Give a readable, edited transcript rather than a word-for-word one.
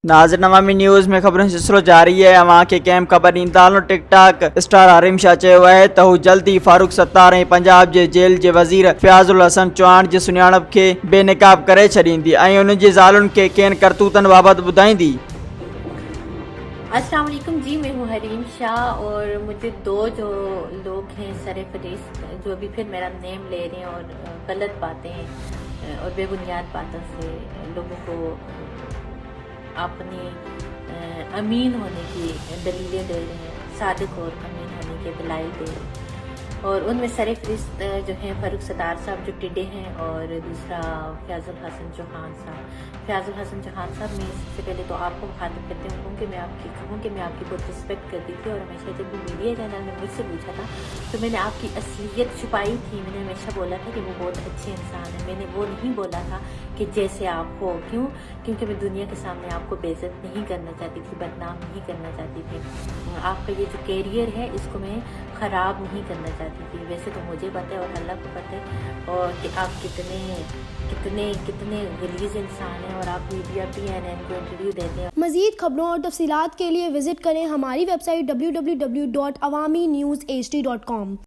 नाज़रीन अवामी न्यूज़ में ख़बरों जो सिलसिलो जारी है। अवां खे कंहिं ख़बर ॾींदालो टिक टाक स्टार आरिम शाह चयो आहे त हू जल्दी फारूक सत्तार ऐं पंजाब जे जेल जे वज़ीर फयाज़ुल हसन चौहान जी सुञाणप खे बेनकाब करे छॾींदी ऐं उन जी ज़ालुनि खे किन करतूतनि बाबति ॿुधाईंदी। अस्सलाम वालेकुम जी, मैं हूँ हरीम शाह और मुझे दो जो लोग हैं सरफरिस्त जो अभी फिर मेरा नेम ले रहे हैं और गलत बातें और बेबुनियाद बातों से लोगों को अपनी अमीन होने की दलीलें दे रहे हैं, सादिक और अमीन होने के दलाइल दे रहे हैं। और उनमें सरफरिस्त जो हैं फारूक सत्तार साहब जो टिडे हैं और दूसरा फयाज़ुल हसन चौहान साहब। फयाज़ुल हसन चौहान साहब, मैं सबसे पहले तो आपको मुखातिब करते हुए कि मैं आपकी बहुत रिस्पेक्ट करती थी और हमेशा जब भी मीडिया चैनल ने मुझसे पूछा था तो मैंने आपकी असलियत छुपाई थी। मैंने हमेशा बोला था कि वो बहुत अच्छे इंसान हैं। मैंने वो नहीं बोला था कि जैसे आप हो। क्यों? क्योंकि मैं दुनिया के सामने आपको बेइज्जत नहीं करना चाहती थी, बदनाम नहीं करना चाहती थी। आपका ये जो कैरियर है इसको मैं ख़राब नहीं करना चाहती थी। वैसे तो मुझे पता है और अल्लाह को पता है और कि आप कितने गलीज़ इंसान हैं और आप मीडिया PNN को इंटरव्यू देते हैं। मज़ीद खबरों और तफसीलात के लिए विजिट करें हमारी वेबसाइट www.awamiNewsHD.com।